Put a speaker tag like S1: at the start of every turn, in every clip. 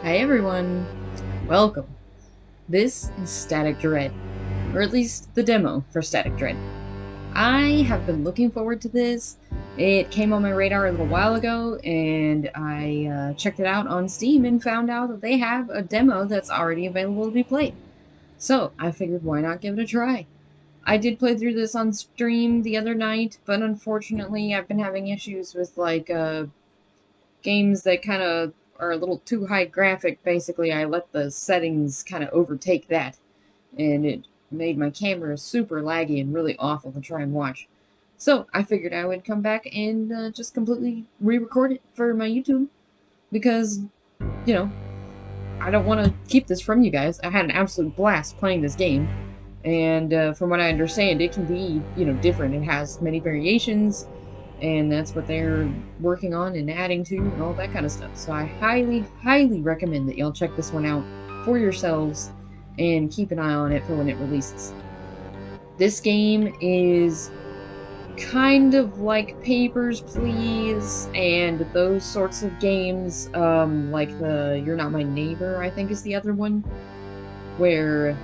S1: Hi everyone, welcome. This is Static Dread, or at least the demo for Static Dread. I have been looking forward to this. It came on my radar a little while ago, and I checked it out on Steam and found out that they have a demo that's already available to be played. So I figured why not give it a try. I did play through this on stream the other night, but unfortunately I've been having issues with games that kind of are a little too high graphic. Basically, I let the settings kind of overtake that, and it made my camera super laggy and really awful to try and watch. So I figured I would come back and just completely re-record it for my YouTube because, you know, I don't want to keep this from you guys. I had an absolute blast playing this game, and from what I understand, it can be, different. It has many variations, and that's what they're working on and adding to and all that kind of stuff. So I highly recommend that y'all check this one out for yourselves and keep an eye on it for when it releases. This game is kind of like Papers, Please and those sorts of games, like the You're Not My Neighbor, I think is the other one, where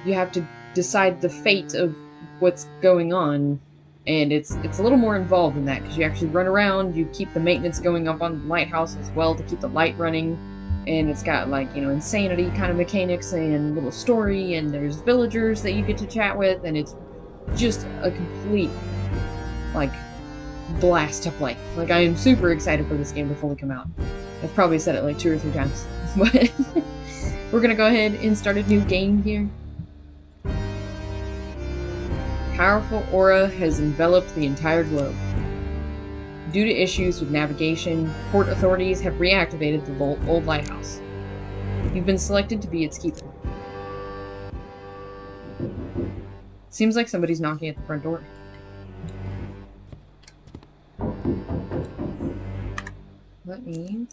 S1: you have to decide the fate of what's going on. And it's a little more involved than that, because you actually run around, you keep the maintenance going up on the lighthouse as well to keep the light running, and it's got, insanity kind of mechanics and little story, and there's villagers that you get to chat with, and it's just a complete, blast to play. I am super excited for this game to fully come out. I've probably said it 2 or 3 times, but we're gonna go ahead and start a new game here. Powerful aura has enveloped the entire globe. Due to issues with navigation, port authorities have reactivated the old lighthouse. You've been selected to be its keeper. Seems like somebody's knocking at the front door. Let me...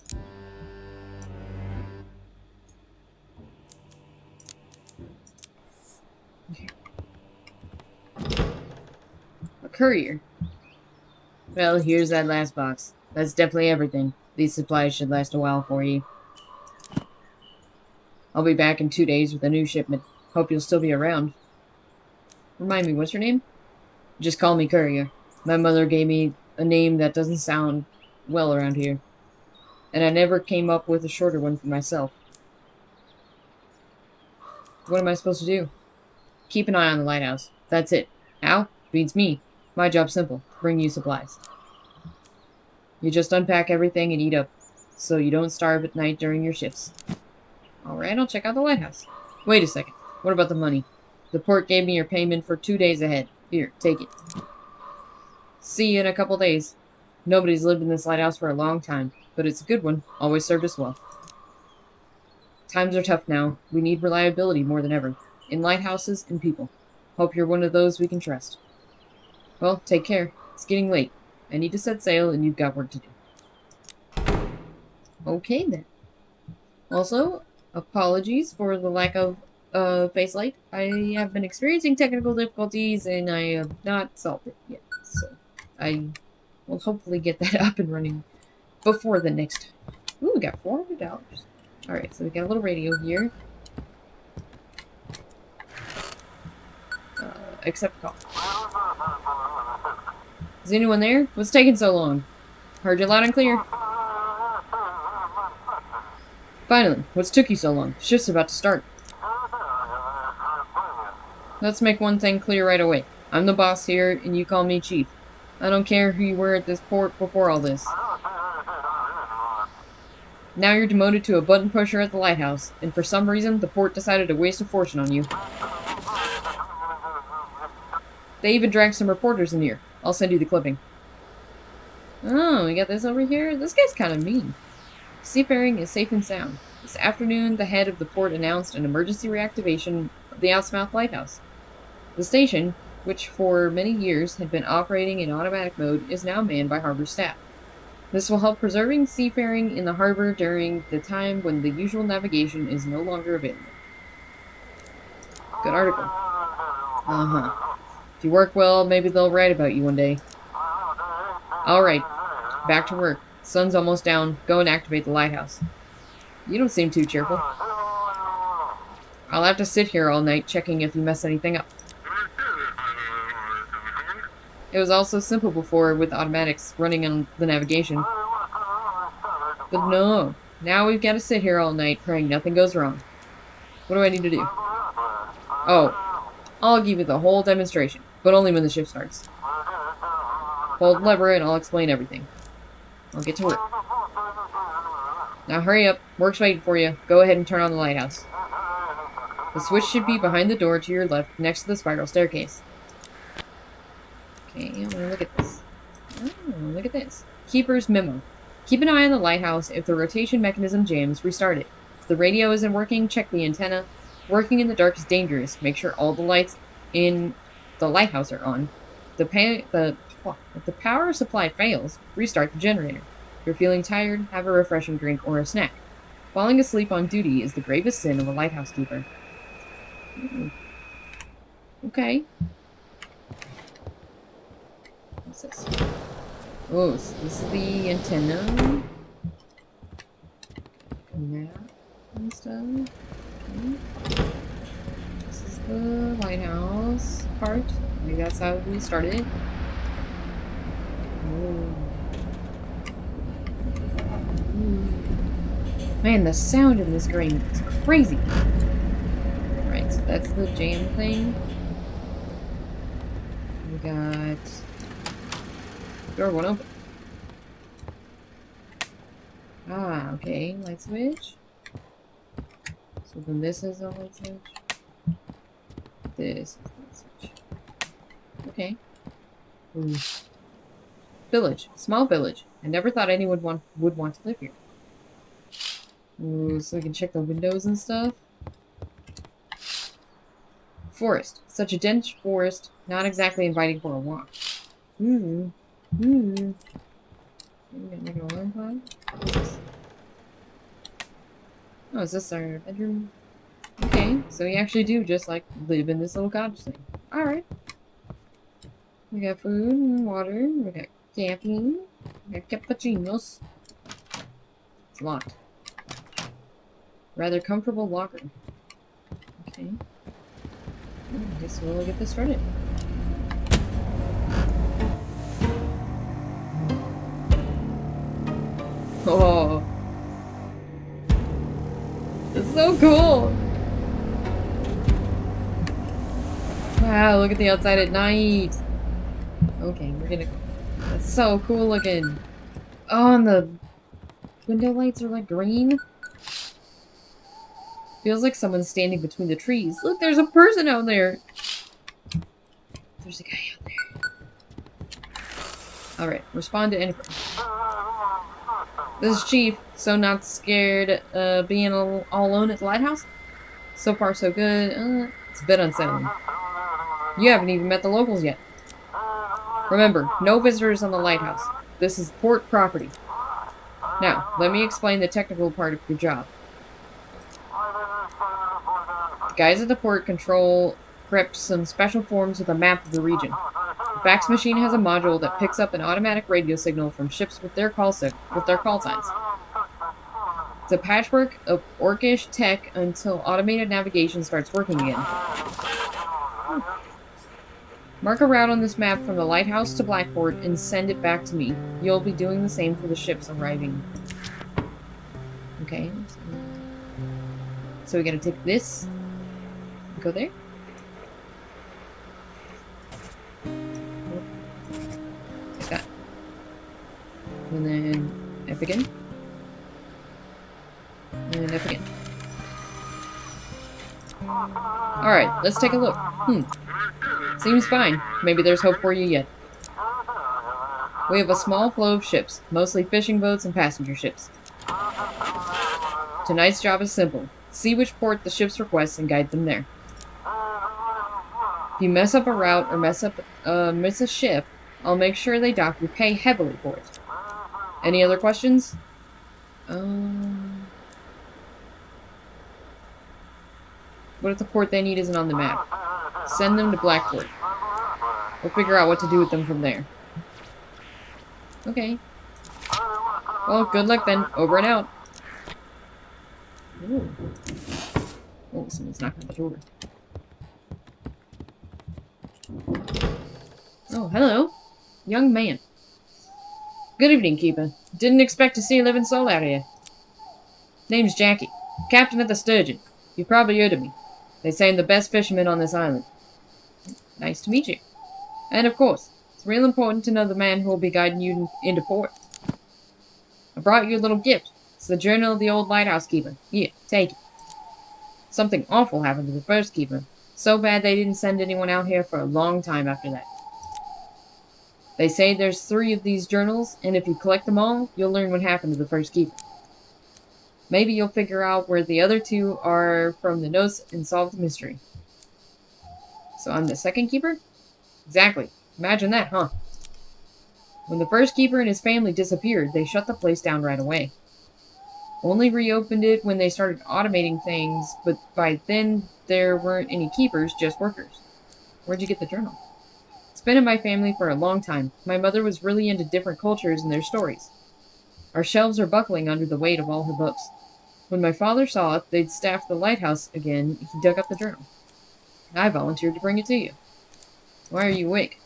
S1: Okay. A courier. Well, here's that last box. That's definitely everything. These supplies should last a while for you. I'll be back in 2 days with a new shipment. Hope you'll still be around. Remind me, what's your name? Just call me Courier. My mother gave me a name that doesn't sound well around here. And I never came up with a shorter one for myself. What am I supposed to do? Keep an eye on the lighthouse. That's it. Al? Beats me. My job's simple. Bring you supplies. You just unpack everything and eat up, so you don't starve at night during your shifts. Alright, I'll check out the lighthouse. Wait a second. What about the money? The port gave me your payment for 2 days ahead. Here, take it. See you in a couple days. Nobody's lived in this lighthouse for a long time, but it's a good one. Always served us well. Times are tough now. We need reliability more than ever. In lighthouses and people. Hope you're one of those we can trust. Well, take care. It's getting late. I need to set sail, and you've got work to do. Okay, then. Also, apologies for the lack of face light. I have been experiencing technical difficulties, and I have not solved it yet. So, I will hopefully get that up and running before the next... Ooh, we got $400. Alright, so we got a little radio here. Accept call. Is anyone there? What's taking so long? Heard you loud and clear. Finally, what's took you so long? Shift's about to start. Let's make one thing clear right away. I'm the boss here, and you call me chief. I don't care who you were at this port before all this. Now you're demoted to a button pusher at the lighthouse, and for some reason, the port decided to waste a fortune on you. They even dragged some reporters in here. I'll send you the clipping. Oh, we got this over here? This guy's kind of mean. Seafaring is safe and sound. This afternoon, the head of the port announced an emergency reactivation of the Outsmouth Lighthouse. The station, which for many years had been operating in automatic mode, is now manned by harbor staff. This will help preserving seafaring in the harbor during the time when the usual navigation is no longer available. Good article. Uh-huh. If you work well, maybe they'll write about you one day. Alright, back to work. Sun's almost down. Go and activate the lighthouse. You don't seem too cheerful. I'll have to sit here all night checking if you mess anything up. It was all so simple before with automatics running on the navigation. But no, now we've got to sit here all night praying nothing goes wrong. What do I need to do? Oh, I'll give you the whole demonstration, but only when the shift starts. Hold the lever and I'll explain everything. I'll get to work. Now hurry up, work's waiting for you. Go ahead and turn on the lighthouse. The switch should be behind the door to your left, next to the spiral staircase. Okay, I'm gonna look at this. Oh, look at this. Keeper's memo. Keep an eye on the lighthouse. If the rotation mechanism jams, restart it. If the radio isn't working, check the antenna. Working in the dark is dangerous. Make sure all the lights in the lighthouse are on. If the power supply fails, restart the generator. If you're feeling tired, have a refreshing drink or a snack. Falling asleep on duty is the gravest sin of a lighthouse keeper. Okay. What's this? Oh, so this is the antenna. Map and stuff. Okay. This is the lighthouse part. Maybe that's how we started. Oh. Man, the sound in this game is crazy. Alright, so that's the jam thing. We got... door won't open. Ah, okay. Light switch. So then this is a light switch. This is a light switch. Okay. Ooh. Village. Small village. I never thought anyone would want to live here. Ooh, so we can check the windows and stuff. Forest. Such a dense forest. Not exactly inviting for a walk. Maybe make an alarm clock. Oh, is this our bedroom? Okay, so we actually do just like live in this little cottage thing. Alright. We got food and water. We got caffeine. We got cappuccinos. It's locked. Rather comfortable locker. Okay. I guess we'll get this started. Oh. It's so cool! Wow, look at the outside at night! Okay, we're gonna... That's so cool looking! Oh, and the window lights are like green. Feels like someone's standing between the trees. Look, there's a person out there! There's a guy out there. Alright, respond to anything. This is Chief. So not scared being all alone at the lighthouse? So far so good. It's a bit unsettling. You haven't even met the locals yet. Remember, no visitors on the lighthouse. This is port property. Now, let me explain the technical part of your job. The guys at the port control prepped some special forms with a map of the region. The fax machine has a module that picks up an automatic radio signal from ships with their call signs. It's a patchwork of orcish tech until automated navigation starts working again. Mark a route on this map from the lighthouse to Blackport and send it back to me. You'll be doing the same for the ships arriving. Okay. So we gotta take this. Go there. Like that. And then F again. And F again. Alright, let's take a look. Seems fine. Maybe there's hope for you yet. We have a small flow of ships, mostly fishing boats and passenger ships. Tonight's job is simple. See which port the ships request and guide them there. If you mess up a route or miss a ship, I'll make sure they dock. You pay heavily for it. Any other questions? What if the port they need isn't on the map? Send them to Blackport. We'll figure out what to do with them from there. Okay. Well, good luck then. Over and out. Ooh. Oh, someone's knocking on the door. Oh, hello. Young man. Good evening, Keeper. Didn't expect to see a living soul out here. Name's Jackie. Captain of the Sturgeon. You've probably heard of me. They say I'm the best fisherman on this island. Nice to meet you. And of course, it's real important to know the man who will be guiding you into port. I brought you a little gift. It's the journal of the old lighthouse keeper. Here, take it. Something awful happened to the first keeper. So bad they didn't send anyone out here for a long time after that. They say there's 3 of these journals, and if you collect them all, you'll learn what happened to the first keeper. Maybe you'll figure out where the other 2 are from the notes and solve the mystery. So I'm the second keeper? Exactly. Imagine that, huh? When the first keeper and his family disappeared, they shut the place down right away. Only reopened it when they started automating things, but by then there weren't any keepers, just workers. Where'd you get the journal? It's been in my family for a long time. My mother was really into different cultures and their stories. Our shelves are buckling under the weight of all her books. When my father saw it, they'd staffed the lighthouse again. He dug up the journal. I volunteered to bring it to you. Why are you awake?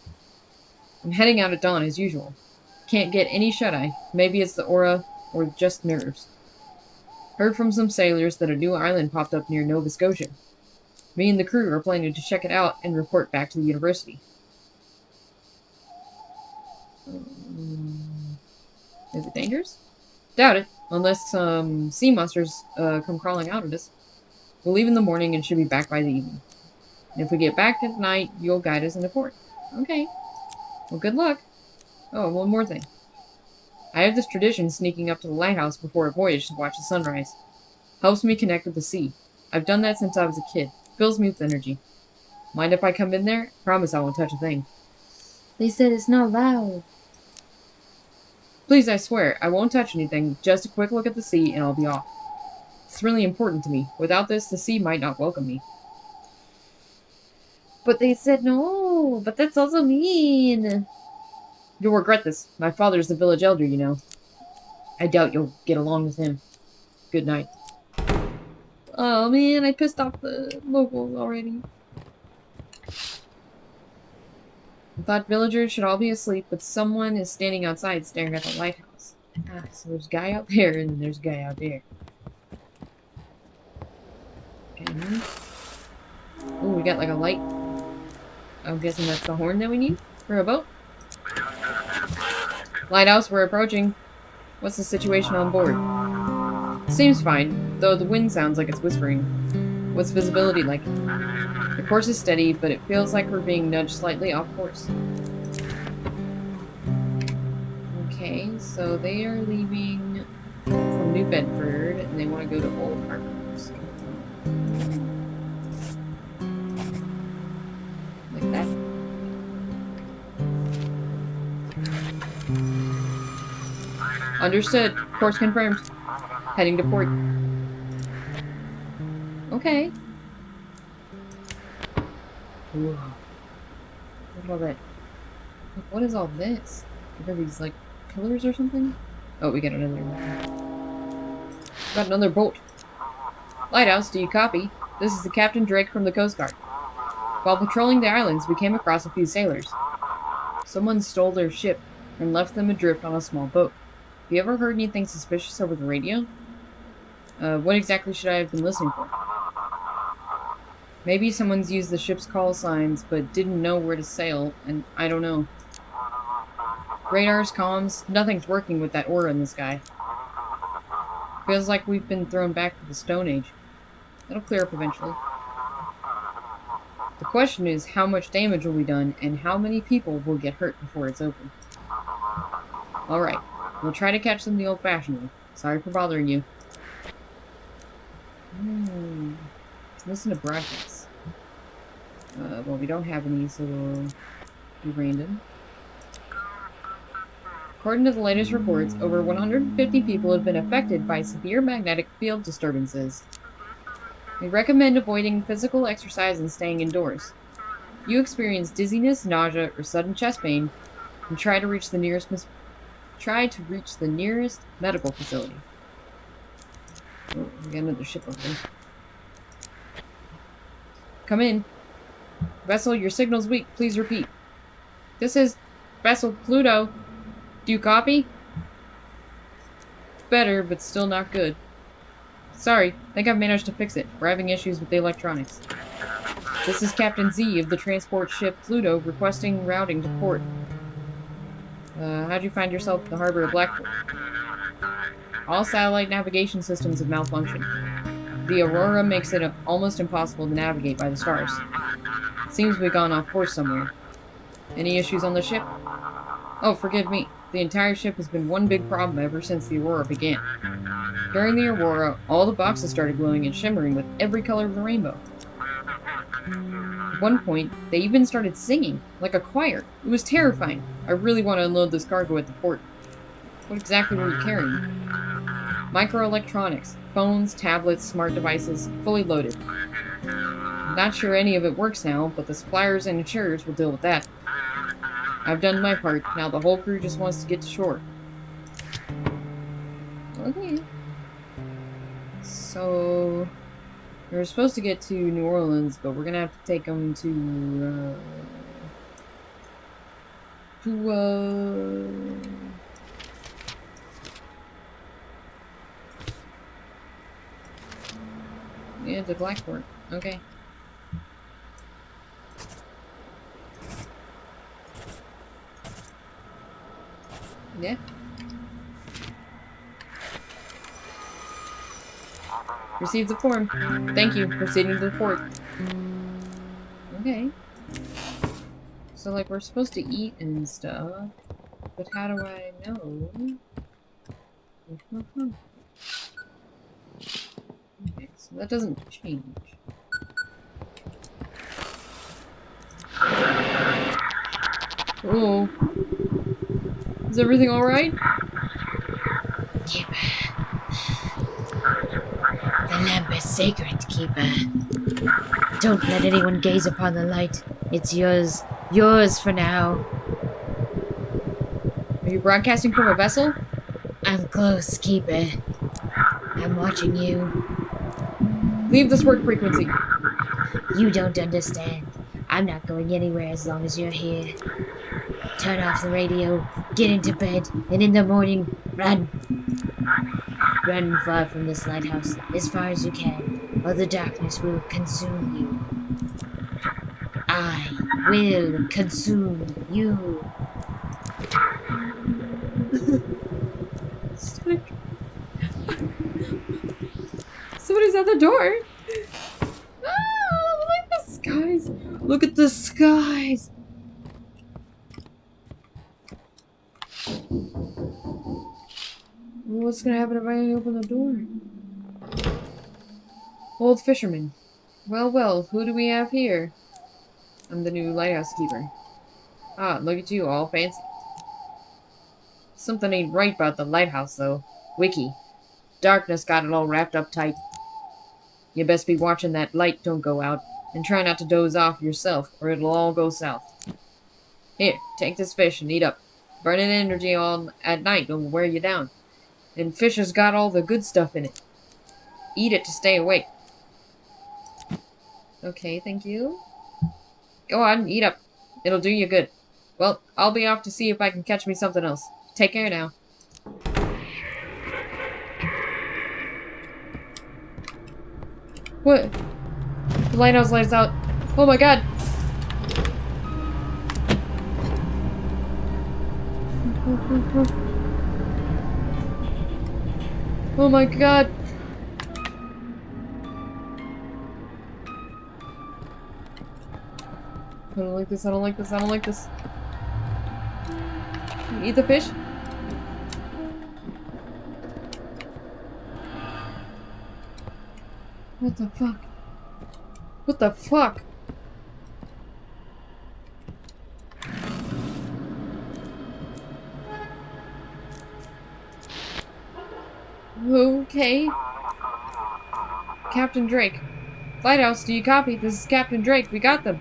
S1: I'm heading out at dawn as usual. Can't get any shut-eye. Maybe it's the aura or just nerves. Heard from some sailors that a new island popped up near Nova Scotia. Me and the crew are planning to check it out and report back to the university. Is it dangerous? Doubt it, unless some sea monsters come crawling out at us. We'll leave in the morning and should be back by the evening. And if we get back at night, you'll guide us into port. Okay. Well, good luck. Oh, one more thing. I have this tradition sneaking up to the lighthouse before a voyage to watch the sunrise. Helps me connect with the sea. I've done that since I was a kid. Fills me with energy. Mind if I come in there? Promise I won't touch a thing. They said it's not loud. Please, I swear, I won't touch anything. Just a quick look at the sea and I'll be off. It's really important to me. Without this, the sea might not welcome me. But they said no. But that's also mean. You'll regret this. My father's the village elder, you know. I doubt you'll get along with him. Good night. Oh man, I pissed off the locals already. I thought villagers should all be asleep, but someone is standing outside staring at the lighthouse. Ah, so there's a guy out there and there's a guy out there. Okay. Oh, we got like a light. I'm guessing that's the horn that we need for a boat. Lighthouse, we're approaching. What's the situation on board? Seems fine, though the wind sounds like it's whispering. What's visibility like? The course is steady, but it feels like we're being nudged slightly off course. Okay, so they are leaving from New Bedford, and they want to go to Old Harbor. Like that. Understood. Course confirmed. Heading to port. Okay. Ooh. Look at all that. What is all this? Are these like pillars or something? Oh, we got another one. Got another boat. Lighthouse, do you copy? This is the Captain Drake from the Coast Guard. While patrolling the islands, we came across a few sailors. Someone stole their ship and left them adrift on a small boat. Have you ever heard anything suspicious over the radio? What exactly should I have been listening for? Maybe someone's used the ship's call signs, but didn't know where to sail, and I don't know. Radars, comms, nothing's working with that aura in the sky. Feels like we've been thrown back to the Stone Age. That'll clear up eventually. The question is, how much damage will be done, and how many people will get hurt before it's open? Alright, we'll try to catch them the old-fashioned way. Sorry for bothering you. Listen to broadcasts. Well, we don't have any, so we'll be random. According to the latest reports, over 150 people have been affected by severe magnetic field disturbances. We recommend avoiding physical exercise and staying indoors. If you experience dizziness, nausea, or sudden chest pain, then try to reach the nearest medical facility. Oh, we got another ship over there. Come in. Vessel, your signal's weak. Please repeat. This is Vessel Pluto. Do you copy? Better, but still not good. Sorry, think I've managed to fix it. We're having issues with the electronics. This is Captain Z of the transport ship Pluto requesting routing to port. How'd you find yourself in the harbor of Blackport? All satellite navigation systems have malfunctioned. The aurora makes it almost impossible to navigate by the stars. It seems we've gone off course somewhere. Any issues on the ship? Oh, forgive me. The entire ship has been one big problem ever since the aurora began. During the aurora, all the boxes started glowing and shimmering with every color of the rainbow. At one point, they even started singing, like a choir. It was terrifying. I really want to unload this cargo at the port. What exactly were you carrying? Microelectronics. Phones, tablets, smart devices, fully loaded. I'm not sure any of it works now, but the suppliers and insurers will deal with that. I've done my part. Now the whole crew just wants to get to shore. Okay. So... we were supposed to get to New Orleans, but we're gonna have to take them to Blackport. Okay. Yeah. Received the form. Thank you. Proceeding to the port. Okay. So, like, we're supposed to eat and stuff. But how do I know? Okay, so that doesn't change. Oh. Is everything alright?
S2: Keeper. The lamp is sacred, Keeper. Don't let anyone gaze upon the light. It's yours. Yours for now.
S1: Are you broadcasting from a vessel?
S2: I'm close, Keeper. I'm watching you.
S1: Leave this work frequency.
S2: You don't understand. I'm not going anywhere as long as you're here. Turn off the radio, get into bed, and in the morning, run. Run far from this lighthouse, as far as you can, or the darkness will consume you. I will consume you.
S1: Somebody's at the door. Oh, look at the skies. Look at the skies. What's gonna happen if I open the door? Old fisherman. Well, well, who do we have here? I'm the new lighthouse keeper. Ah, look at you, all fancy. Something ain't right about the lighthouse, though. Wiki. Darkness got it all wrapped up tight. You best be watching that light don't go out, and try not to doze off yourself, or it'll all go south. Here, take this fish and eat up. Burning energy all at night will wear you down. And fish has got all the good stuff in it. Eat it to stay awake. Okay, thank you. Go on, eat up. It'll do you good. Well, I'll be off to see if I can catch me something else. Take care now. What? The lighthouse lights out. Oh my god! Oh my god! I don't like this, I don't like this, I don't like this. You eat the fish? What the fuck? What the fuck? Okay. Captain Drake. Lighthouse, do you copy? This is Captain Drake. We got them.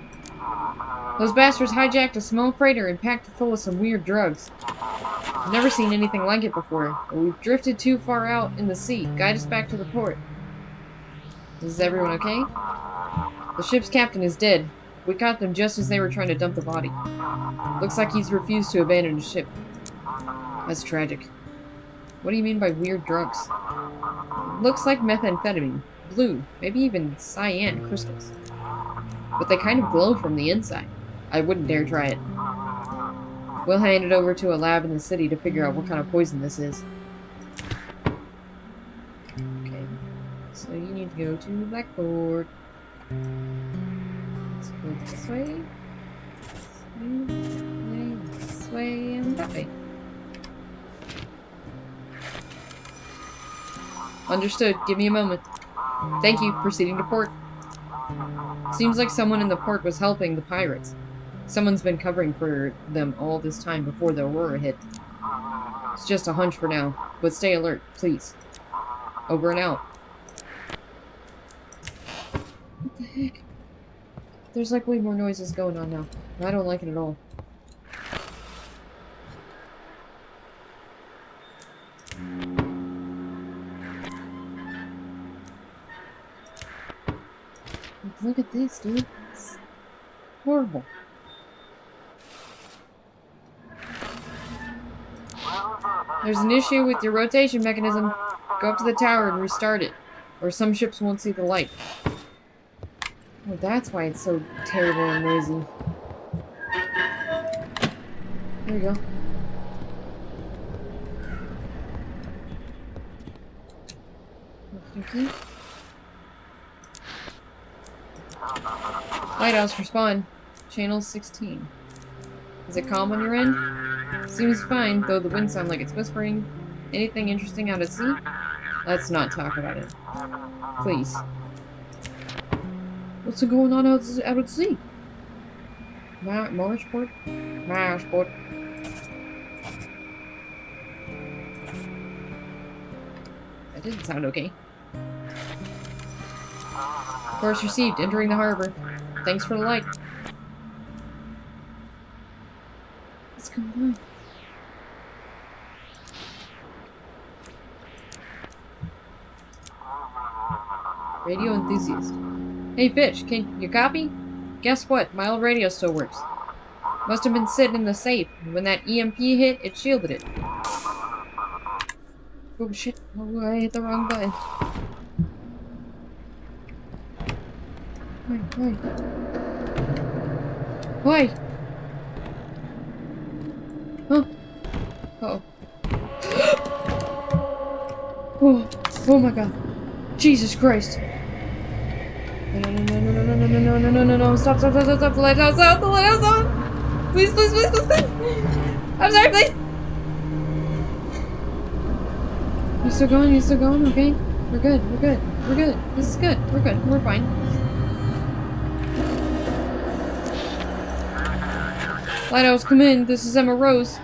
S1: Those bastards hijacked a small freighter and packed it full of some weird drugs. I've never seen anything like it before, but we've drifted too far out in the sea. Guide us back to the port. Is everyone okay? The ship's captain is dead. We caught them just as they were trying to dump the body. Looks like he's refused to abandon the ship. That's tragic. What do you mean by weird drugs? Looks like methamphetamine, blue, maybe even cyan crystals. But they kind of glow from the inside. I wouldn't dare try it. We'll hand it over to a lab in the city to figure out what kind of poison this is. Okay, so you need to go to Blackboard. Let's go this way. This way, and that way. Understood. Give me a moment. Thank you. Proceeding to port. Seems like someone in the port was helping the pirates. Someone's been covering for them all this time before the Aurora hit. It's just a hunch for now, but stay alert, please. Over and out. What the heck? There's like way more noises going on now. I don't like it at all. Look at this, dude. It's horrible. There's an issue with your rotation mechanism. Go up to the tower and restart it, or some ships won't see the light. Oh, that's why it's so terrible and noisy. There we go. Okay. Lighthouse, respond. Channel 16. Is it calm on your end? Seems fine, though the winds sound like it's whispering. Anything interesting out at sea? Let's not talk about it. Please. What's going on out at sea? Marshport? Marshport. That didn't sound okay. Course received. Entering the harbor. Thanks for the light. What's going on? Radio enthusiast. Hey, Fish, can you copy? Guess what? My old radio still works. Must have been sitting in the safe. When that EMP hit, it shielded it. Oh, shit. Oh, I hit the wrong button. Why? Why? Huh? Uh-oh. Oh my god. Jesus Christ. No. Stop. The lighthouse out. The lighthouse out. Please. I'm sorry, please. You're still going? Okay. We're good. This is good. We're good. We're fine. Lighthouse, come in. This is Emma Rose.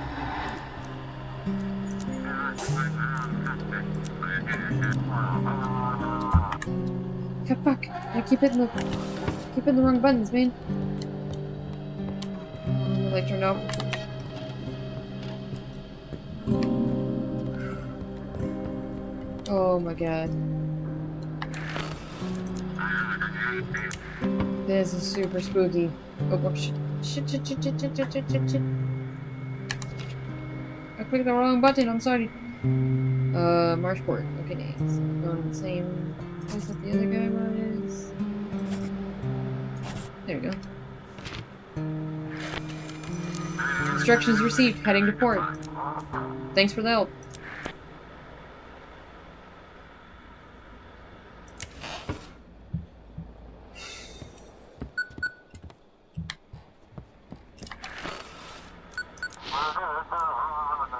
S1: God, fuck. I keep hitting the wrong buttons, man. The light turned off. Oh my god. This is super spooky. Oh shit. Shit. I clicked the wrong button, I'm sorry. Marshport. Okay, so going to the same place that the other guy was. There we go. Instructions received, heading to port. Thanks for the help.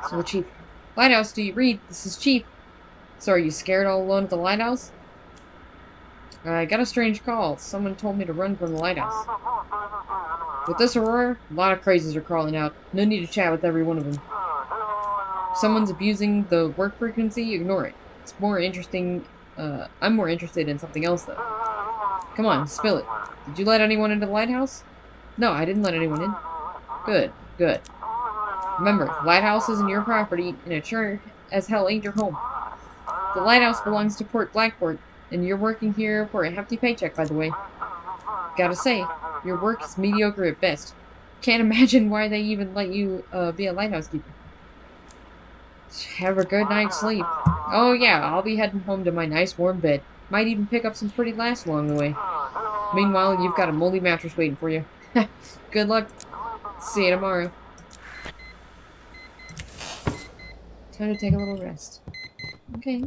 S1: So the chief. Lighthouse, do you read? This is Chief. So are you scared all alone at the lighthouse? I got a strange call. Someone told me to run from the lighthouse. With this Aurora, a lot of crazies are crawling out. No need to chat with every one of them. If someone's abusing the work frequency, ignore it. It's more interesting. I'm more interested in something else, though. Come on, spill it. Did you let anyone into the lighthouse? No, I didn't let anyone in. Good. Remember, the lighthouse isn't your property, and it sure as hell ain't your home. The lighthouse belongs to Port Blackport, and you're working here for a hefty paycheck, by the way. Gotta say, your work is mediocre at best. Can't imagine why they even let you be a lighthouse keeper. Have a good night's sleep. Oh yeah, I'll be heading home to my nice warm bed. Might even pick up some pretty laughs along the way. Meanwhile, you've got a moldy mattress waiting for you. Good luck. See you tomorrow. Time to take a little rest. Okay.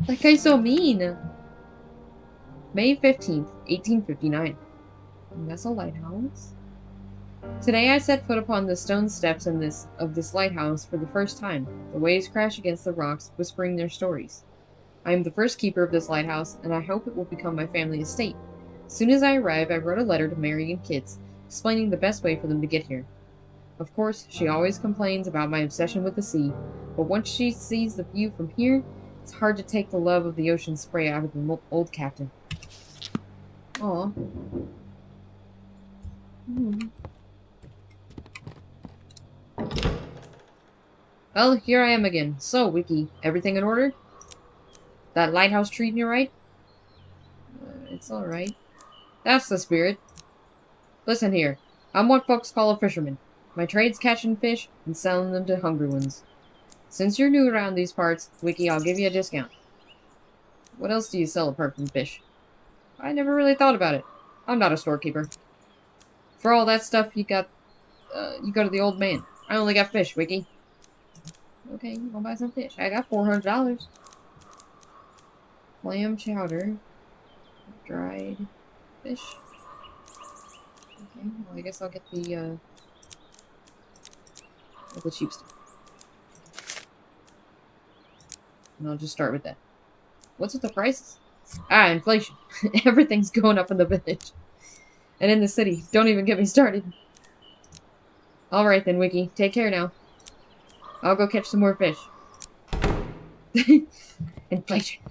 S1: That guy's so mean. May 15th, 1859. And that's a lighthouse. Today I set foot upon the stone steps of this lighthouse for the first time. The waves crash against the rocks, whispering their stories. I am the first keeper of this lighthouse, and I hope it will become my family estate. As soon as I arrived, I wrote a letter to Mary and Kitts, explaining the best way for them to get here. Of course, she always complains about my obsession with the sea, but once she sees the view from here, it's hard to take the love of the ocean spray out of the old captain. Aw. Well, here I am again. So, Wiki, everything in order? That lighthouse treating you right? It's alright. That's the spirit. Listen here. I'm what folks call a fisherman. My trade's catching fish and selling them to hungry ones. Since you're new around these parts, Wiki, I'll give you a discount. What else do you sell apart from fish? I never really thought about it. I'm not a storekeeper. For all that stuff, you go to the old man. I only got fish, Wiki. Okay, I'll buy some fish. I got $400. Clam chowder. Dried fish. Okay, well I guess I'll get the cheap stuff. And I'll just start with that. What's with the prices? Ah, inflation. Everything's going up in the village. And in the city. Don't even get me started. Alright then, Wiki. Take care now. I'll go catch some more fish. Inflation.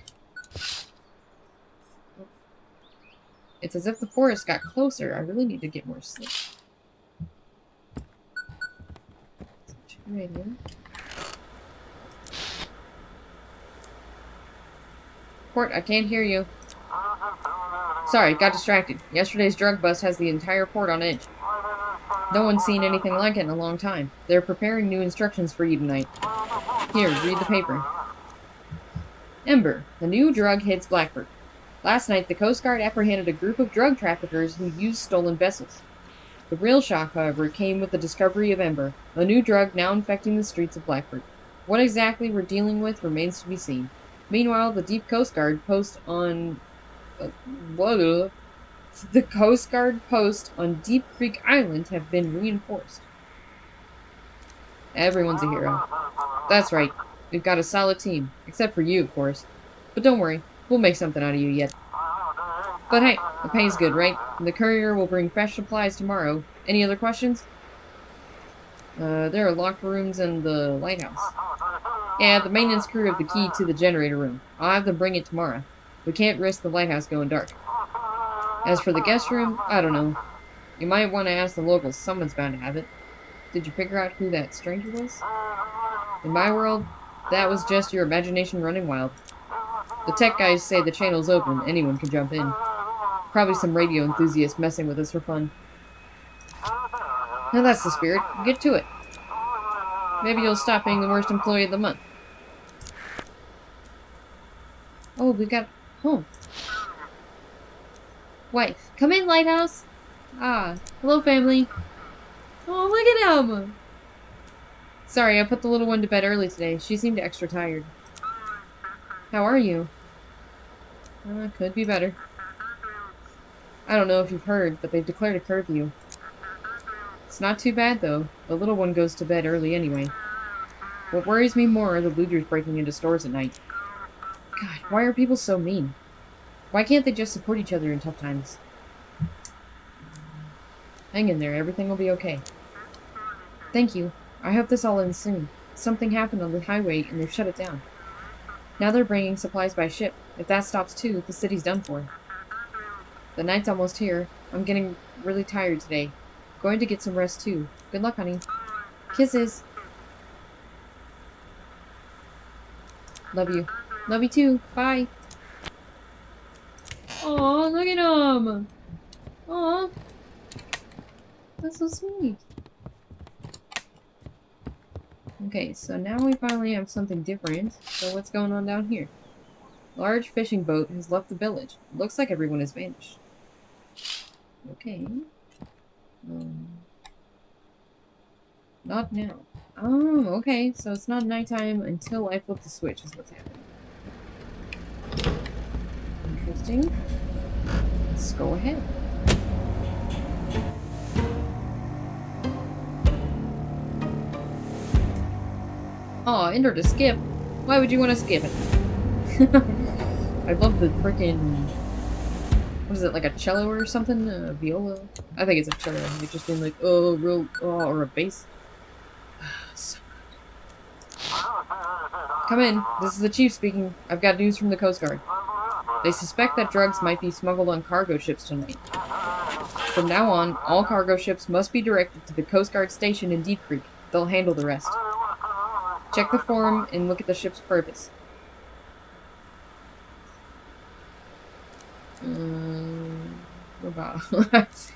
S1: It's as if the forest got closer. I really need to get more sleep. Radio. Port, I can't hear you. Sorry, got distracted. Yesterday's drug bust has the entire port on edge. No one's seen anything like it in a long time. They're preparing new instructions for you tonight. Here, read the paper. Ember. The new drug hits Blackbird. Last night, the Coast Guard apprehended a group of drug traffickers who used stolen vessels. The real shock, however, came with the discovery of Ember, a new drug now infecting the streets of Blackbird. What exactly we're dealing with remains to be seen. Meanwhile, the Deep Coast Guard post on... The Coast Guard post on Deep Creek Island have been reinforced. Everyone's a hero. That's right. We've got a solid team. Except for you, of course. But don't worry. We'll make something out of you yet. But hey, the pay's good, right? And the courier will bring fresh supplies tomorrow. Any other questions? There are locker rooms in the lighthouse. Yeah, the maintenance crew have the key to the generator room. I'll have them bring it tomorrow. We can't risk the lighthouse going dark. As for the guest room, I don't know. You might want to ask the locals. Someone's bound to have it. Did you figure out who that stranger was? In my world, that was just your imagination running wild. The tech guys say the channel's open. Anyone can jump in. Probably some radio enthusiasts messing with us for fun. Now that's the spirit. Get to it. Maybe you'll stop being the worst employee of the month. Oh, we got home. Wife. Come in, Lighthouse. Ah, hello, family. Oh, look at him. Sorry, I put the little one to bed early today. She seemed extra tired. How are you? Could be better. I don't know if you've heard, but they've declared a curfew. It's not too bad, though. The little one goes to bed early anyway. What worries me more are the looters breaking into stores at night. God, why are people so mean? Why can't they just support each other in tough times? Hang in there, everything will be okay. Thank you. I hope this all ends soon. Something happened on the highway and they've shut it down. Now they're bringing supplies by ship. If that stops too, the city's done for. The night's almost here. I'm getting really tired today. Going to get some rest too. Good luck, honey. Kisses. Love you. Love you too. Bye. Aw, look at him. Aw. That's so sweet. Okay, so now we finally have something different. So what's going on down here? Large fishing boat has left the village. Looks like everyone has vanished. Okay. Not now. Oh, okay. So it's not nighttime until I flip the switch is what's happening. Interesting. Let's go ahead. Aw, enter to skip. Why would you want to skip it? I love the freaking... What is it, like a cello or something? A viola? I think it's a cello. Like just being like, oh, real... Oh, or a bass. So come in. This is the chief speaking. I've got news from the Coast Guard. They suspect that drugs might be smuggled on cargo ships tonight. From now on, all cargo ships must be directed to the Coast Guard station in Deep Creek. They'll handle the rest. Check the form and look at the ship's purpose.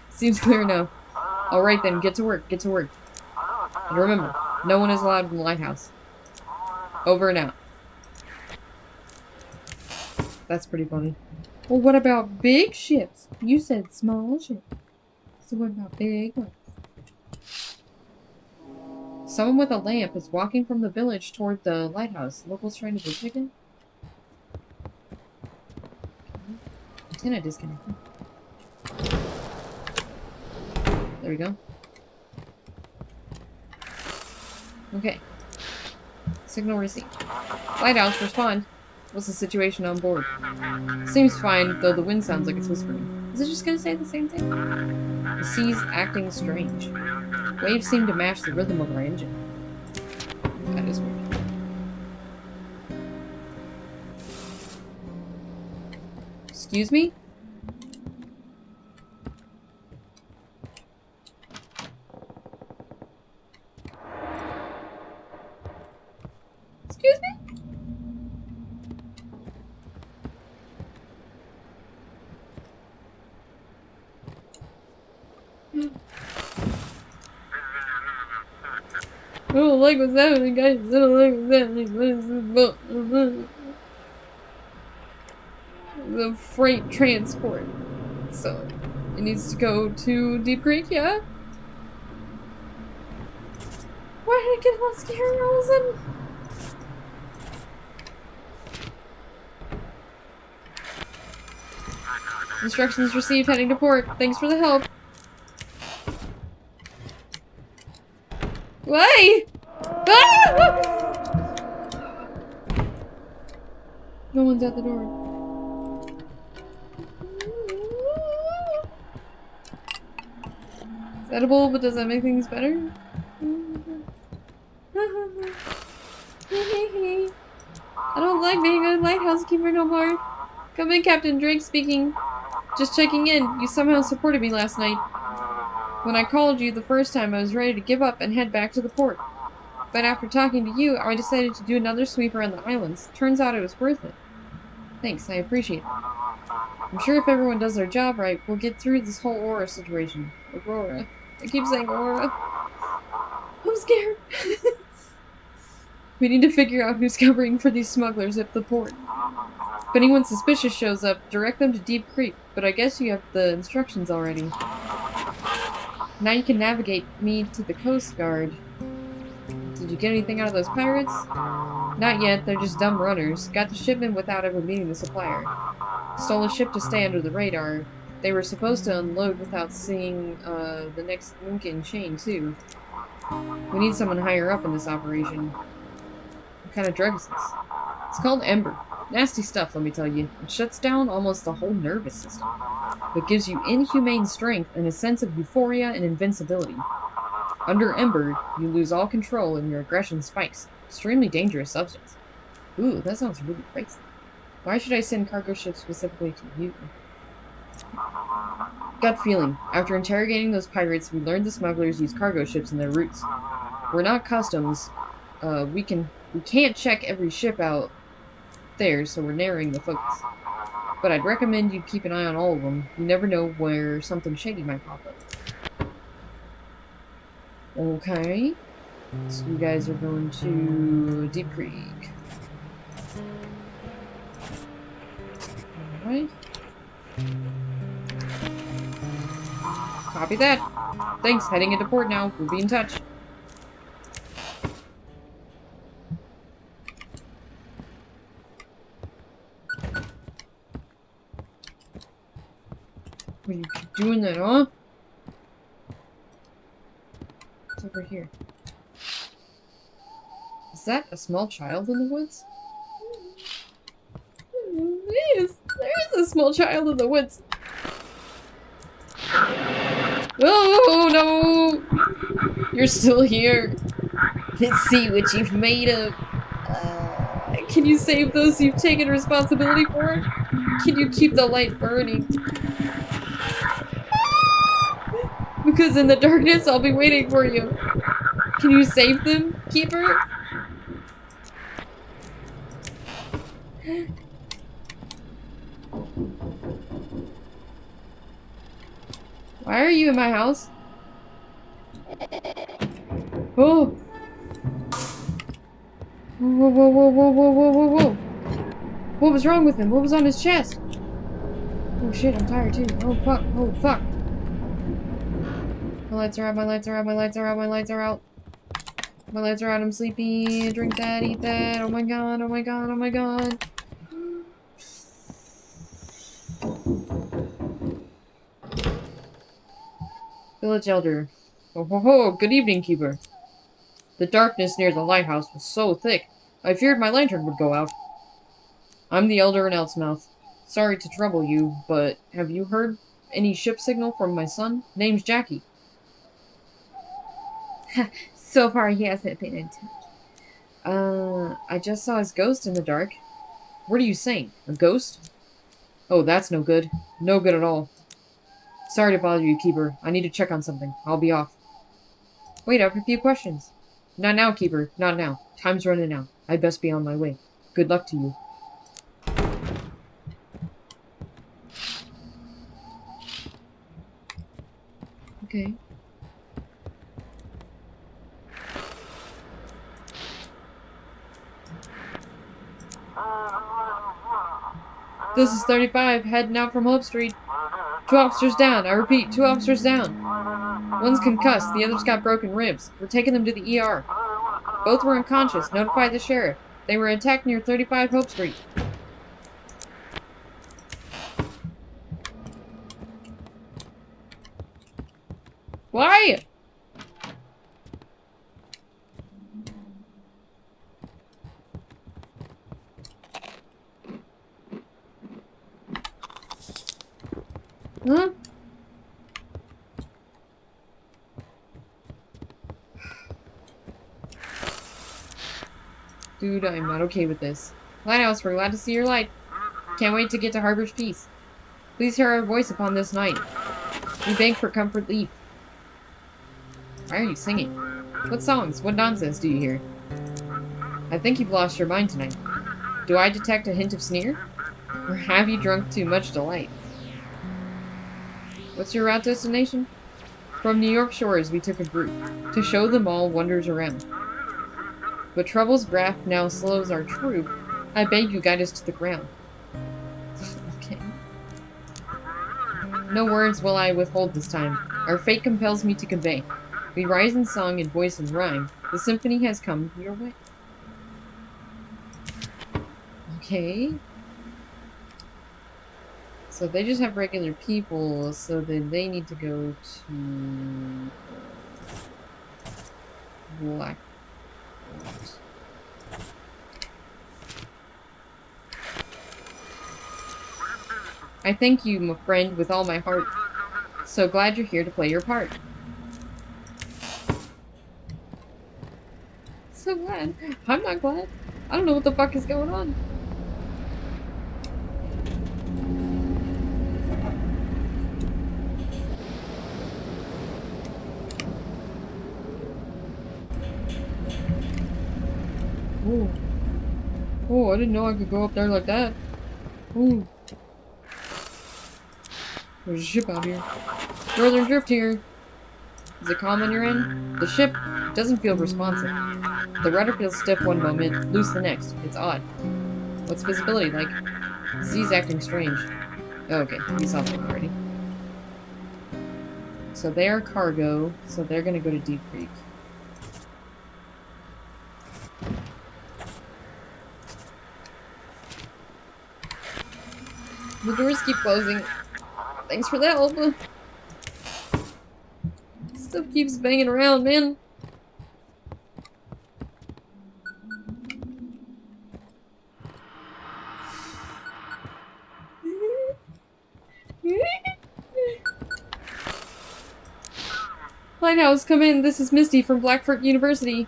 S1: Seems clear enough. Alright then, get to work, get to work. And remember, no one is allowed in the lighthouse. Over and out. That's pretty funny. Well, what about big ships? You said small ships. So what about big ones? Someone with a lamp is walking from the village toward the lighthouse. Locals trying to visit again? Antenna disconnected. There we go. Okay. Signal received. Lighthouse, respond. What's the situation on board? Seems fine, though the wind sounds like it's whispering. Is it just gonna say the same thing? The sea's acting strange. Waves seem to match the rhythm of our engine. That is weird. Excuse me? Excuse me? I don't like what's happening, guys. I don't like what's happening. What is this boat? The freight transport. So, it needs to go to Deep Creek, yeah? Why did I get all scared all of a sudden? Instructions received, heading to port. Thanks for the help. Why? Ah! No one's at the door. It's edible, but does that make things better? I don't like being a lighthouse keeper no more. Come in, Captain Drake speaking. Just checking in. You somehow supported me last night. When I called you the first time, I was ready to give up and head back to the port. But after talking to you, I decided to do another sweep around the islands. Turns out it was worth it. Thanks, I appreciate it. I'm sure if everyone does their job right, we'll get through this whole Aura situation. Aurora. I keep saying Aura. I'm scared. We need to figure out who's covering for these smugglers at the port. If anyone suspicious shows up, direct them to Deep Creek, but I guess you have the instructions already. Now you can navigate me to the Coast Guard. Did you get anything out of those pirates? Not yet, they're just dumb runners. Got the shipment without ever meeting the supplier. Stole a ship to stay under the radar. They were supposed to unload without seeing the next link in chain, too. We need someone higher up in this operation. What kind of drug is this? It's called Ember. Nasty stuff, let me tell you. It shuts down almost the whole nervous system. It gives you inhumane strength and a sense of euphoria and invincibility. Under Ember, you lose all control and your aggression spikes. Extremely dangerous substance. Ooh, that sounds really crazy. Why should I send cargo ships specifically to you? Gut feeling. After interrogating those pirates, we learned the smugglers use cargo ships in their routes. We're not customs. We can't check every ship out there, so we're narrowing the focus. But I'd recommend you keep an eye on all of them. You never know where something shady might pop up. Okay. So you guys are going to Deep Creek. Alright. Copy that. Thanks, heading into port now. We'll be in touch. What, you keep doing that, huh? What's over here? Is that a small child in the woods? Yes, there is a small child in the woods. Oh no! You're still here. Let's see what you've made of. Can you save those you've taken responsibility for? Can you keep the light burning? Because in the darkness, I'll be waiting for you. Can you save them, Keeper? Why are you in my house? Oh! Whoa, whoa, whoa, whoa, whoa, whoa, whoa, whoa! What was wrong with him? What was on his chest? Oh shit, I'm tired too. Oh fuck, oh fuck. My lights are out, my lights are out, my lights are out, my lights are out. My lights are out, I'm sleepy. Drink that, eat that. Oh my god, oh my god, oh my god. Village Elder. Oh ho ho, good evening, Keeper. The darkness near the lighthouse was so thick, I feared my lantern would go out. I'm the Elder in Eltsmouth. Sorry to trouble you, but have you heard any ship signal from my son? Name's Jackie. So far he hasn't been in touch. I just saw his ghost in the dark. What are you saying? A ghost? Oh, that's no good. No good at all. Sorry to bother you, Keeper. I need to check on something. I'll be off. Wait, I have a few questions. Not now, Keeper. Not now. Time's running out. I'd best be on my way. Good luck to you. Okay. This is 35, heading out from Hope Street. 2 officers down. I repeat, 2 officers down. One's concussed, the other's got broken ribs. We're taking them to the ER. Both were unconscious. Notify the sheriff. They were attacked near 35 Hope Street. Why? Huh? Dude, I'm not okay with this. Lighthouse, we're glad to see your light. Can't wait to get to Harbor's Peace. Please hear our voice upon this night. We beg for comfort leave. Why are you singing? What songs? What nonsense do you hear? I think you've lost your mind tonight. Do I detect a hint of sneer? Or have you drunk too much delight? What's your route destination? From New York shores we took a group, to show them all wonders around. But trouble's graft now slows our troop. I beg you guide us to the ground. Okay. No words will I withhold this time. Our fate compels me to convey. We rise in song and voice and rhyme. The symphony has come your way. Okay. So they just have regular people, so then they need to go to Black. I thank you, my friend, with all my heart. So glad you're here to play your part. So glad. I'm not glad. I don't know what the fuck is going on. I didn't know I could go up there like that. Ooh. There's a ship out here. Northern Drift here. Is it calm on your end? The ship doesn't feel responsive. The rudder feels stiff one moment, loose the next. It's odd. What's visibility like? The sea's acting strange. Oh, okay, we saw that already. So they are cargo, so they're gonna go to Deep Creek. The doors keep closing. Thanks for the help. Stuff keeps banging around, man. Lighthouse, come in. This is Misty from Blackfoot University.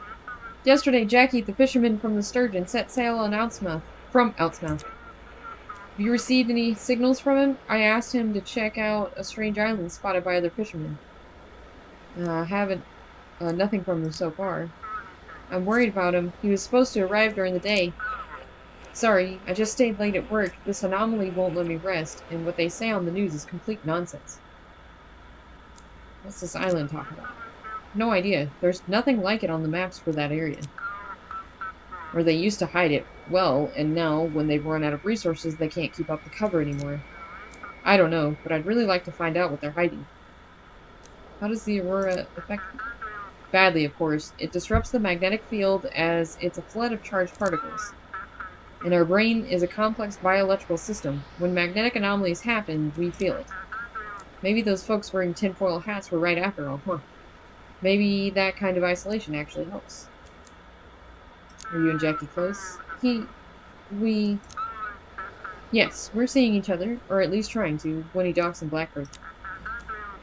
S1: Yesterday, Jackie, the fisherman from the Sturgeon, set sail on from Outsmouth. Have you received any signals from him? I asked him to check out a strange island spotted by other fishermen. Haven't, nothing from him so far. I'm worried about him. He was supposed to arrive during the day. Sorry, I just stayed late at work. This anomaly won't let me rest, and what they say on the news is complete nonsense. What's this island talking about? No idea. There's nothing like it on the maps for that area. Or they used to hide it well, and now, when they've run out of resources, they can't keep up the cover anymore. I don't know, but I'd really like to find out what they're hiding. How does the aurora affect them? Badly, of course. It disrupts the magnetic field as it's a flood of charged particles. And our brain is a complex bioelectrical system. When magnetic anomalies happen, we feel it. Maybe those folks wearing tinfoil hats were right after all, huh? Maybe that kind of isolation actually helps. Are you and Jackie close? Yes, we're seeing each other, or at least trying to, when he docks in Blackford.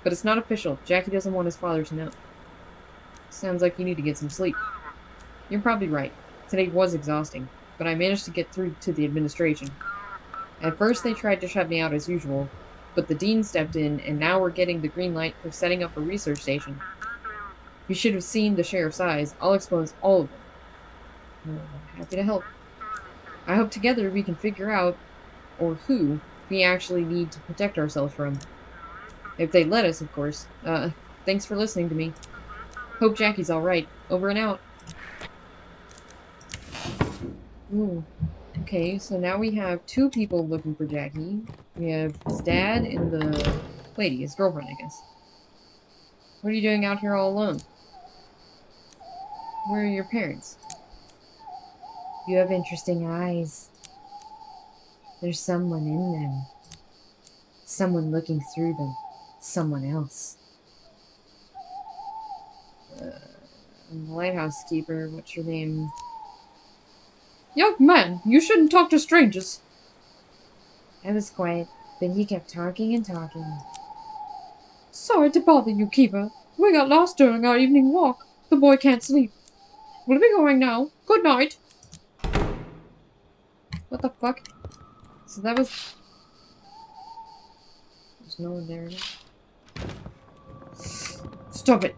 S1: But it's not official. Jackie doesn't want his father to know. Sounds like you need to get some sleep. You're probably right. Today was exhausting, but I managed to get through to the administration. At first they tried to shut me out as usual, but the dean stepped in, and now we're getting the green light for setting up a research station. You should have seen the sheriff's eyes. I'll expose all of them. Happy to help. I hope together we can figure out, or who, we actually need to protect ourselves from. If they let us, of course. Thanks for listening to me. Hope Jackie's alright. Over and out. Ooh. Okay, so now we have two people looking for Jackie. We have his dad and the lady, his girlfriend, I guess. What are you doing out here all alone? Where are your parents?
S2: You have interesting eyes. There's someone in them. Someone looking through them. Someone else.
S1: I'm the lighthouse keeper. What's your name?
S3: Young man, you shouldn't talk to strangers.
S2: I was quiet, but he kept talking and talking.
S3: Sorry to bother you, keeper. We got lost during our evening walk. The boy can't sleep. We'll be going now. Good night.
S1: What the fuck? So that was... There's no one there now. Stop it!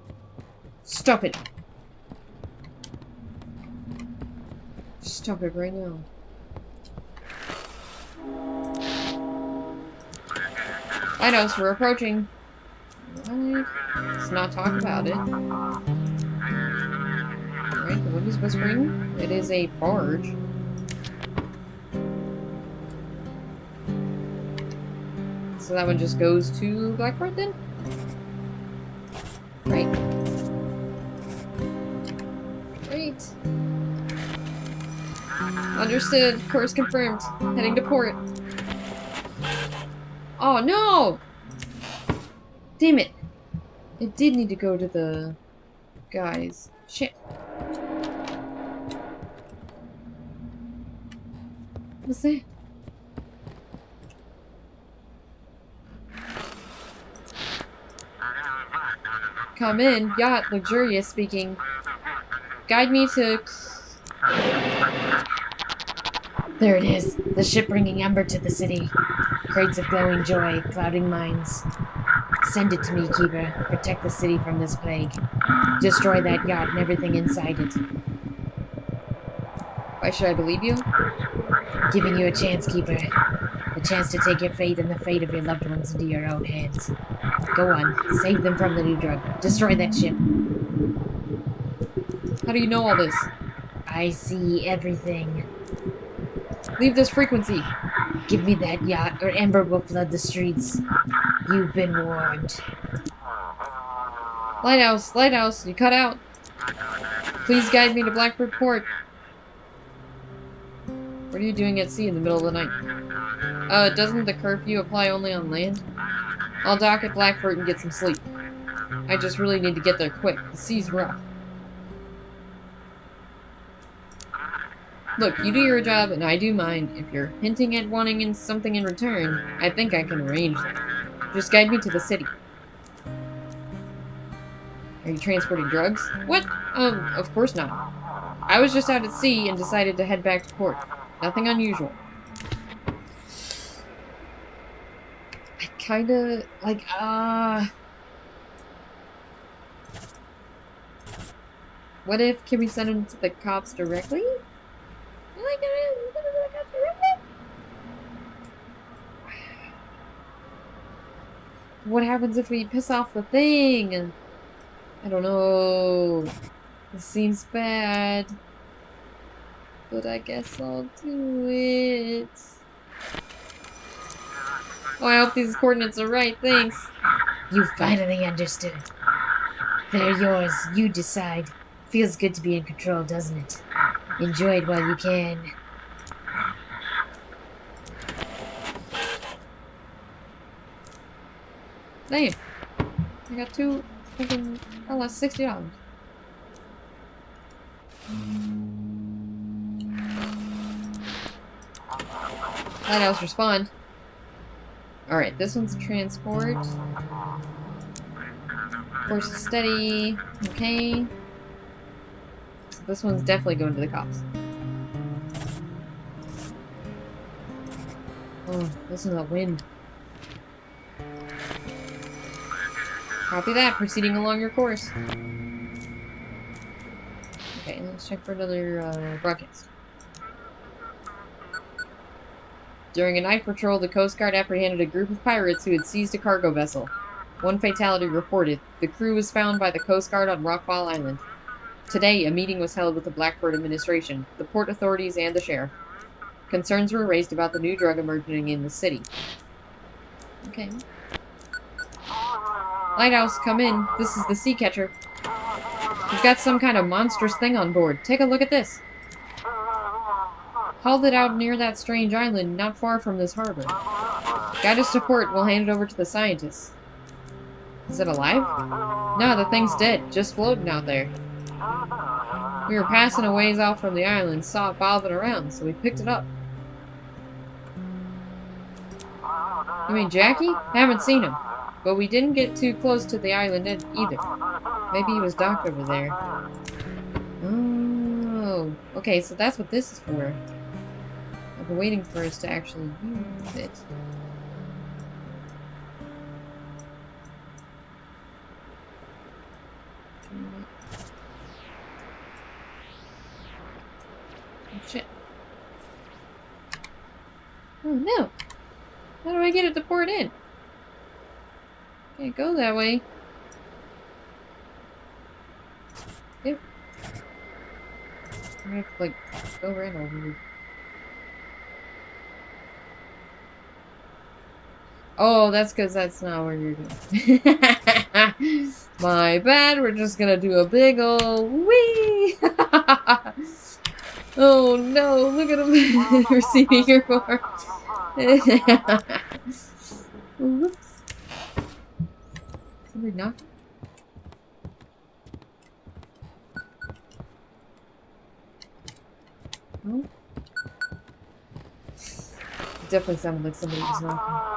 S1: Stop it! Stop it right now. Lighthouse, we're approaching. What? Let's not talk about it. Alright, the wind is whispering. It is a barge. So that one just goes to Blackford then? Right. Great. Understood. Course confirmed. Heading to port. Oh no! Damn it. It did need to go to the guys. Shit. What's that? Come in. Yacht, luxurious speaking. Guide me to...
S2: There it is. The ship bringing ember to the city. Crates of glowing joy, clouding minds. Send it to me, keeper. Protect the city from this plague. Destroy that yacht and everything inside it.
S1: Why should I believe you?
S2: Giving you a chance, Keeper. A chance to take your fate and the fate of your loved ones into your own hands. Go on, save them from the new drug. Destroy that ship.
S3: How do you know all this?
S2: I see everything.
S3: Leave this frequency.
S2: Give me that yacht, or Ember will flood the streets. You've been warned.
S3: Lighthouse, lighthouse, you cut out. Please guide me to Blackford Port. What are you doing at sea in the middle of the night? Doesn't the curfew apply only on land? I'll dock at Blackford and get some sleep. I just really need to get there quick. The sea's rough. Look, you do your job and I do mine. If you're hinting at wanting something in return, I think I can arrange that. Just guide me to the city. Are you transporting drugs? What? Of course not. I was just out at sea and decided to head back to port. Nothing unusual. I kinda, like, what if, can we send him to the cops directly? What happens if we piss off the thing? I don't know. This seems bad. But I guess I'll do it. Oh, I hope these coordinates are right. Thanks.
S2: You finally understood. They're yours. You decide. Feels good to be in control, doesn't it? Enjoy it while you can.
S3: Damn. I got two fucking... I lost $60. Lighthouse, respond. Alright, this one's transport. Course is steady. Okay. So this one's definitely going to the cops. Oh, listen to that wind. Copy that. Proceeding along your course. Okay, let's check for another broadcast. During a night patrol, the Coast Guard apprehended a group of pirates who had seized a cargo vessel. One fatality reported. The crew was found by the Coast Guard on Rockfall Island. Today, a meeting was held with the Blackford administration, the port authorities, and the sheriff. Concerns were raised about the new drug emerging in the city. Okay. Lighthouse, come in. This is the Sea Catcher. We've got some kind of monstrous thing on board. Take a look at this. Hauled it out near that strange island not far from this harbor. Guide us to port. We'll hand it over to the scientists. Is it alive? No, the thing's dead. Just floating out there. We were passing a ways off from the island, saw it bobbing around, so we picked it up. You mean Jackie? Haven't seen him. But we didn't get too close to the island either. Maybe he was docked over there. Oh, okay, so that's what this is for. I've been waiting for us to actually use it. Oh, shit. Oh no! How do I get it to port in? Can't go that way. Yep. I have to, like, go right over. Oh, that's because that's not where you're doing. My bad. We're just gonna do a big ol' wee. Oh no! Look at him receiving your car. Whoops. Somebody knock? Oh. It definitely sounded like somebody was knocking.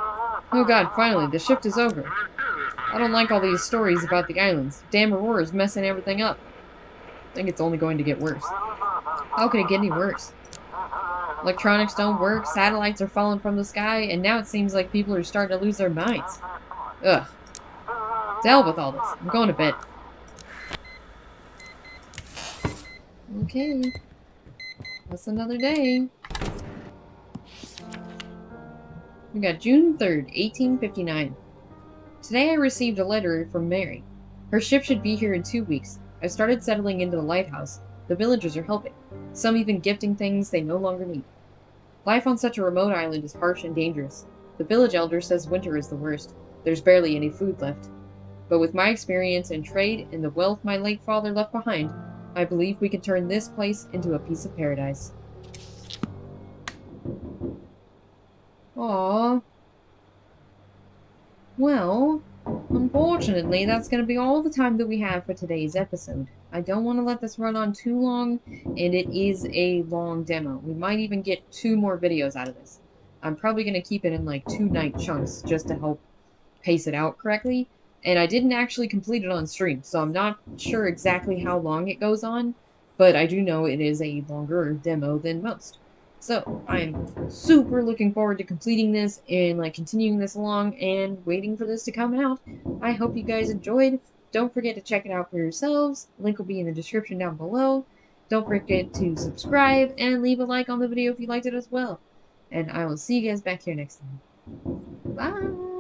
S3: Oh god, finally, the shift is over. I don't like all these stories about the islands. Damn Aurora is messing everything up. I think it's only going to get worse. How could it get any worse? Electronics don't work, satellites are falling from the sky, and now it seems like people are starting to lose their minds. Ugh. To hell with all this. I'm going to bed. Okay. That's another day. We got June 3rd, 1859. Today I received a letter from Mary. Her ship should be here in 2 weeks. I've started settling into the lighthouse. The villagers are helping, some even gifting things they no longer need. Life on such a remote island is harsh and dangerous. The village elder says winter is the worst. There's barely any food left. But with my experience in trade and the wealth my late father left behind, I believe we can turn this place into a piece of paradise. Aww. Well, unfortunately, that's going to be all the time that we have for today's episode. I don't want to let this run on too long, and it is a long demo. We might even get 2 more videos out of this. I'm probably going to keep it in like 2-night chunks just to help pace it out correctly. And I didn't actually complete it on stream, so I'm not sure exactly how long it goes on, but I do know it is a longer demo than most. So, I'm super looking forward to completing this and like continuing this along and waiting for this to come out. I hope you guys enjoyed. Don't forget to check it out for yourselves. Link will be in the description down below. Don't forget to subscribe and leave a like on the video if you liked it as well. And I will see you guys back here next time. Bye!